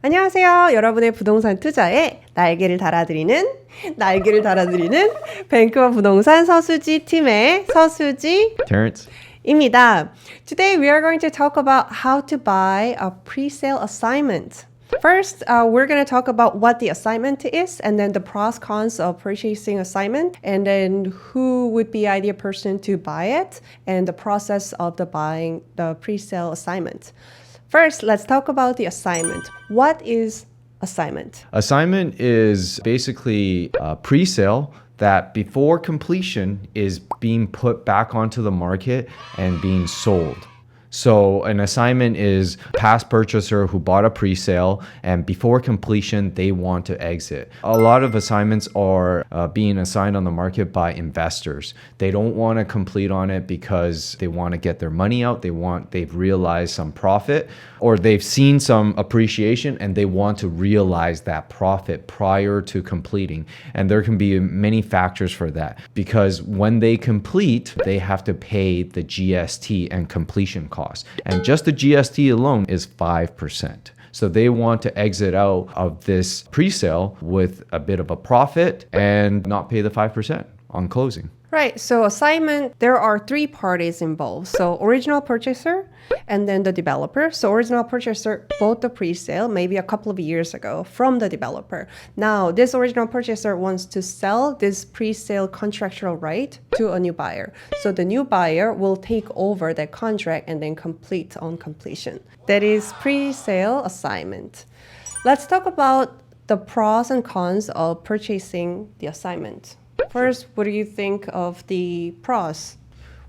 안녕하세요. 여러분의 부동산 투자에 날개를 달아드리는 밴쿠버 부동산 서수지 팀의 서수지 Terrence. 입니다. Today we are going to talk about how to buy a pre-sale assignment. First, we're going to talk about what the assignment is and then the pros cons of purchasing assignment and then who would be ideal person to buy it and the process of the buying the pre-sale assignment. First, let's talk about the assignment. What is assignment? Assignment is basically a pre-sale that before completion is being put back onto the market and being sold. So an assignment is past purchaser who bought a pre-sale and before completion, they want to exit. A lot of assignments are being assigned on the market by investors. They don't want to complete on it because they want to get their money out. They've realized some profit or they've seen some appreciation and they want to realize that profit prior to completing. And there can be many factors for that because when they complete, they have to pay the GST and completion costs. And just the GST alone is 5%. So they want to exit out of this pre-sale with a bit of a profit and not pay the 5% on closing. Right. So assignment, there are three parties involved. So original purchaser and then the developer. So original purchaser bought the pre-sale maybe a couple of years ago from the developer. Now this original purchaser wants to sell this pre-sale contractual right to a new buyer. So the new buyer will take over that contract and then complete on completion. That is pre-sale assignment. Let's talk about the pros and cons of purchasing the assignment. First, what do you think of the pros?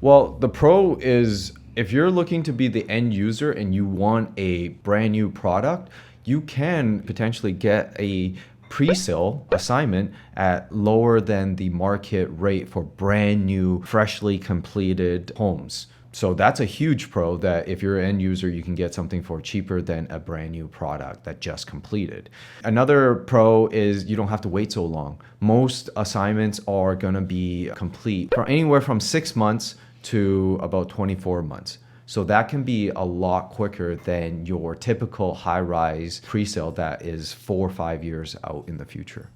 Well, the pro is if you're looking to be the end user and you want a brand new product, you can potentially get a pre-sale assignment at lower than the market rate for brand new, freshly completed homes. So that's a huge pro that if you're an end user, you can get something for cheaper than a brand new product that just completed. Another pro is you don't have to wait so long. Most assignments are going to be complete for anywhere from 6 months to about 24 months. So that can be a lot quicker than your typical high-rise pre-sale that is 4 or 5 years out in the future.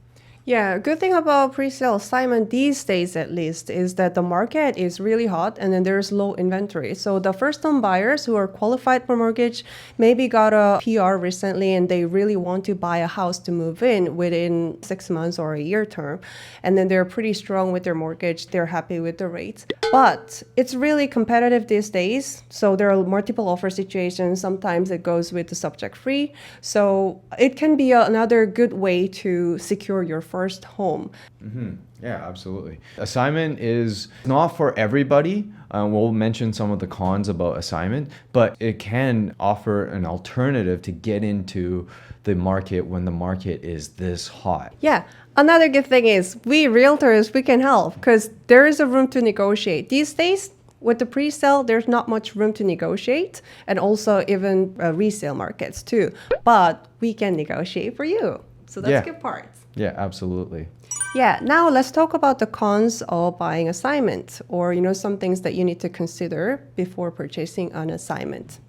Yeah, good thing about pre-sale assignment these days at least is that the market is really hot and then there's low inventory. So the first-time buyers who are qualified for mortgage maybe got a PR recently and they really want to buy a house to move in within 6 months or a year term. And then they're pretty strong with their mortgage. They're happy with the rates. But it's really competitive these days. So there are multiple offer situations. Sometimes it goes with the subject free. So it can be another good way to secure your first home. Mm-hmm. Yeah, absolutely. Assignment is not for everybody. We'll mention some of the cons about assignment, but it can offer an alternative to get into the market when the market is this hot. Yeah. Another good thing is we realtors, we can help because there is a room to negotiate. These days, with the pre-sale, there's not much room to negotiate and also even resale markets too. But we can negotiate for you. So that's good part. Yeah, absolutely. Yeah, now let's talk about the cons of buying assignment or, some things that you need to consider before purchasing an assignment.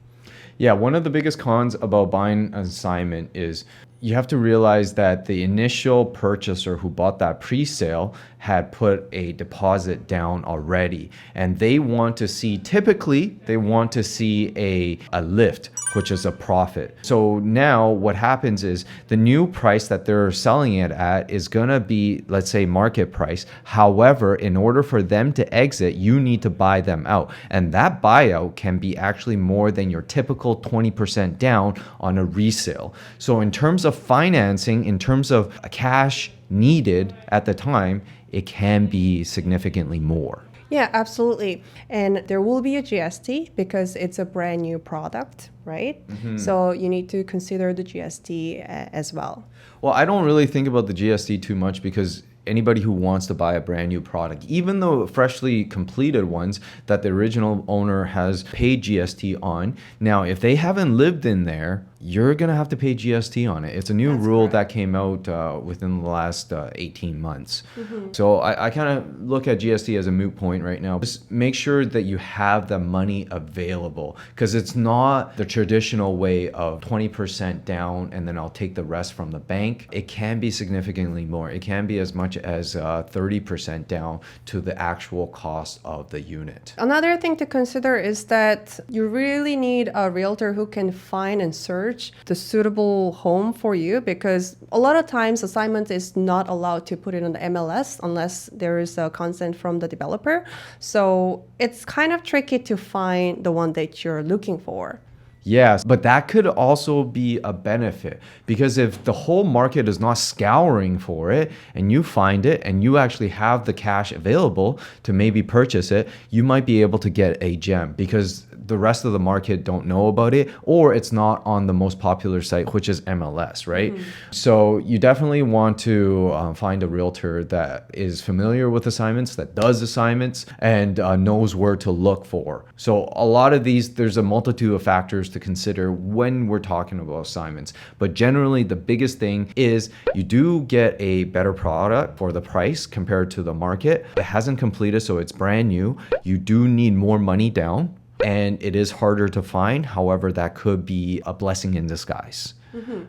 Yeah, one of the biggest cons about buying an assignment is you have to realize that the initial purchaser who bought that pre-sale had put a deposit down already. And they want to see, typically, they want to see a lift, which is a profit. So now what happens is the new price that they're selling it at is going to be, let's say, market price. However, in order for them to exit, you need to buy them out. And that buyout can be actually more than your typical 20% down on a resale. So in terms of financing, in terms of cash needed at the time, it can be significantly more. Yeah, absolutely. And there will be a GST because it's a brand new product, right? Mm-hmm. So you need to consider the GST as well. Well, I don't really think about the GST too much because anybody who wants to buy a brand new product, even though freshly completed ones that the original owner has paid GST on, now if they haven't lived in there you're going to have to pay GST on it. It's a new rule that came out within the last 18 months. So I kind of look at GST as a moot point right now. Just make sure that you have the money available, because it's not the traditional way of 20% down and then I'll take the rest from the bank. It can be significantly more. It can be as much as 30% down to the actual cost of the unit. Another thing to consider is that you really need a realtor who can find and search the suitable home for you, because a lot of times assignment is not allowed to put it on the MLS unless there is a consent from the developer. So it's kind of tricky to find the one that you're looking for. Yes, but that could also be a benefit, because if the whole market is not scouring for it and you find it and you actually have the cash available to maybe purchase it, you might be able to get a gem because the rest of the market don't know about it, or it's not on the most popular site, which is MLS, right? So you definitely want to find a realtor that is familiar with assignments, that does assignments, and knows where to look for. So a lot of these, there's a multitude of factors to consider when we're talking about assignments. But generally, the biggest thing is you do get a better product for the price compared to the market. It hasn't completed, so it's brand new. You do need more money down, and it is harder to find. However, that could be a blessing in disguise.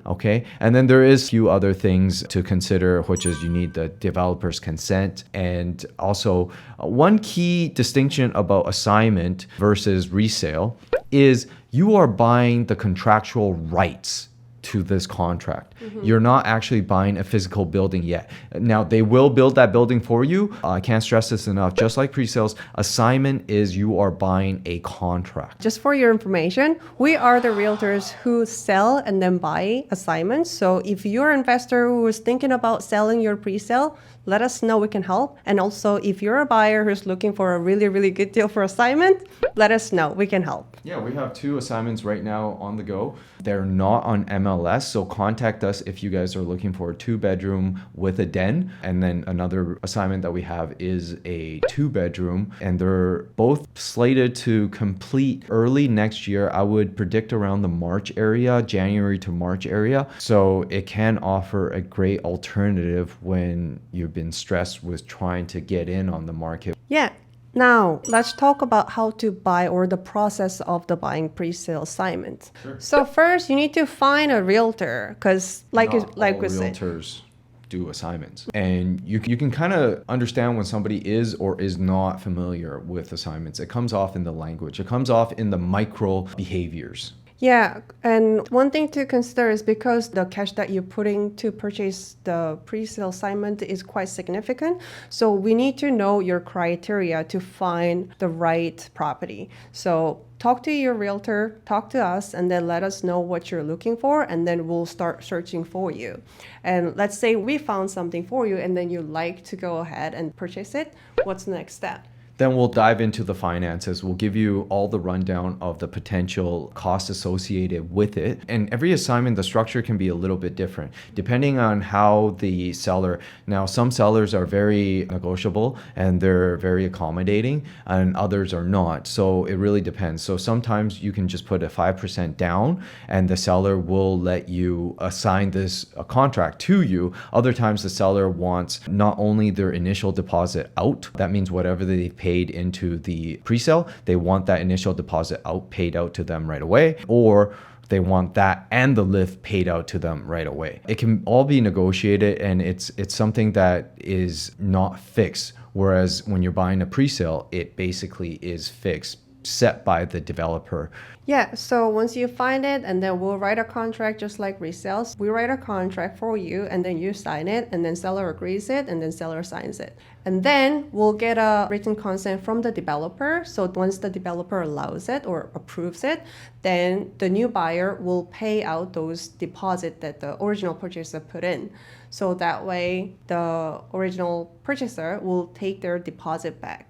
Okay. And then there is a few other things to consider, which is you need the developer's consent. And also one key distinction about assignment versus resale is you are buying the contractual rights to this contract. You're not actually buying a physical building yet. Now, they will build that building for you. I can't stress this enough. Just like pre-sales, assignment is you are buying a contract. Just for your information, we are the realtors who sell and then buy assignments. So if you're an investor who is thinking about selling your pre-sale, let us know, we can help. And also, if you're a buyer who's looking for a really, really good deal for assignment, let us know, we can help. Yeah, we have 2 assignments right now on the go. They're not on MLS, so contact us if you guys are looking for a 2-bedroom with a den. And then another assignment that we have is a 2-bedroom, and they're both slated to complete early next year. I would predict around the March area, January to March area. So it can offer a great alternative when you've been stressed with trying to get in on the market. Yeah. Now, let's talk about how to buy, or the process of the buying pre-sale assignment. Sure. So first, you need to find a realtor, because like Not we all said, realtors do assignments. And you can kind of understand when somebody is or is not familiar with assignments. It comes off in the language. It comes off in the micro behaviors. yeah, and one thing to consider is because the cash that you're putting to purchase the pre-sale assignment is quite significant. So we need to know your criteria to find the right property. So talk to your realtor, talk to us, and then let us know what you're looking for, and then we'll start searching for you. And let's say we found something for you and then you like to go ahead and purchase it. What's the next step? Then we'll dive into the finances. We'll give you all the rundown of the potential costs associated with it. And every assignment, the structure can be a little bit different depending on how the seller. Now, some sellers are very negotiable and they're very accommodating, and others are not. So it really depends. So sometimes you can just put a 5% down and the seller will let you assign this contract to you. Other times the seller wants not only their initial deposit out, that means whatever they've paid into the pre-sale, they want that initial deposit out, paid out to them right away, or they want that and the lift paid out to them right away. It can all be negotiated, and it's something that is not fixed. Whereas when you're buying a pre-sale, it basically is fixed, set by the developer. Yeah, so once you find it, and then we'll write a contract just like resales. We write a contract for you, and then you sign it, and then seller agrees it, and then seller signs it. And then we'll get a written consent from the developer. So once the developer allows it or approves it, then the new buyer will pay out those deposit that the original purchaser put in. So that way, the original purchaser will take their deposit back.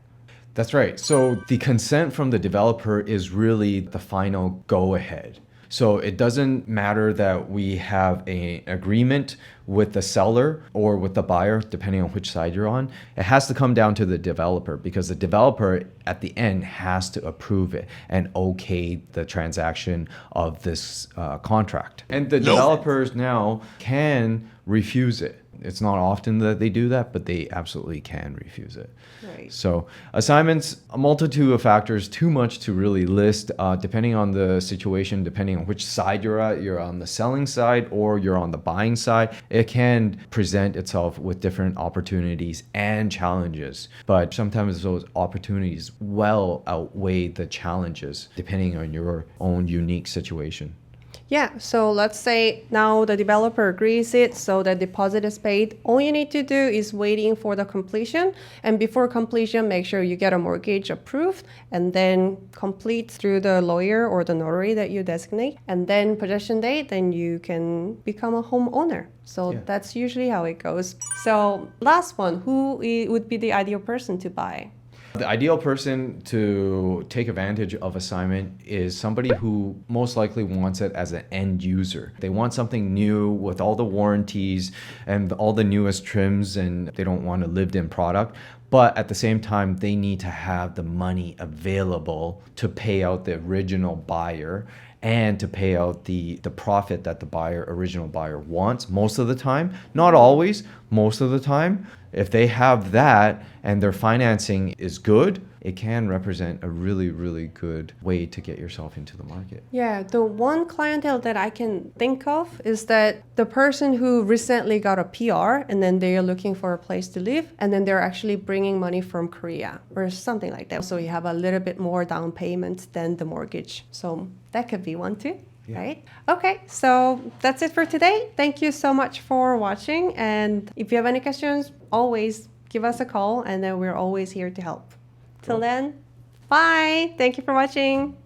That's right. So the consent from the developer is really the final go-ahead. So it doesn't matter that we have an agreement with the seller or with the buyer, depending on which side you're on. It has to come down to the developer because the developer at the end has to approve it and okay the transaction of this contract. And the developers now can refuse it. It's not often that they do that, but they absolutely can refuse it. Right. So assignments, a multitude of factors, too much to really list, depending on the situation, depending on which side you're at, you're on the selling side or you're on the buying side, it can present itself with different opportunities and challenges. But sometimes those opportunities well outweigh the challenges, depending on your own unique situation. Yeah, so let's say now the developer agrees it, so the deposit is paid. All you need to do is waiting for the completion. And before completion, make sure you get a mortgage approved and then complete through the lawyer or the notary that you designate. And then possession date, then you can become a homeowner. So that's usually how it goes. So last one, who would be the ideal person to buy? The ideal person to take advantage of assignment is somebody who most likely wants it as an end user. They want something new with all the warranties and all the newest trims, and they don't want a lived-in product. But at the same time, they need to have the money available to pay out the original buyer and to pay out the profit that the original buyer wants most of the time. Not always, most of the time. If they have that and their financing is good, it can represent a really, really good way to get yourself into the market. Yeah, the one clientele that I can think of is that the person who recently got a PR and then they are looking for a place to live and then they're actually bringing money from Korea or something like that. So you have a little bit more down payment than the mortgage. So that could be one too. Yeah. Right? Okay, so that's it for today. Thank you so much for watching. And if you have any questions, always give us a call and then we're always here to help. Till then, bye. Thank you for watching.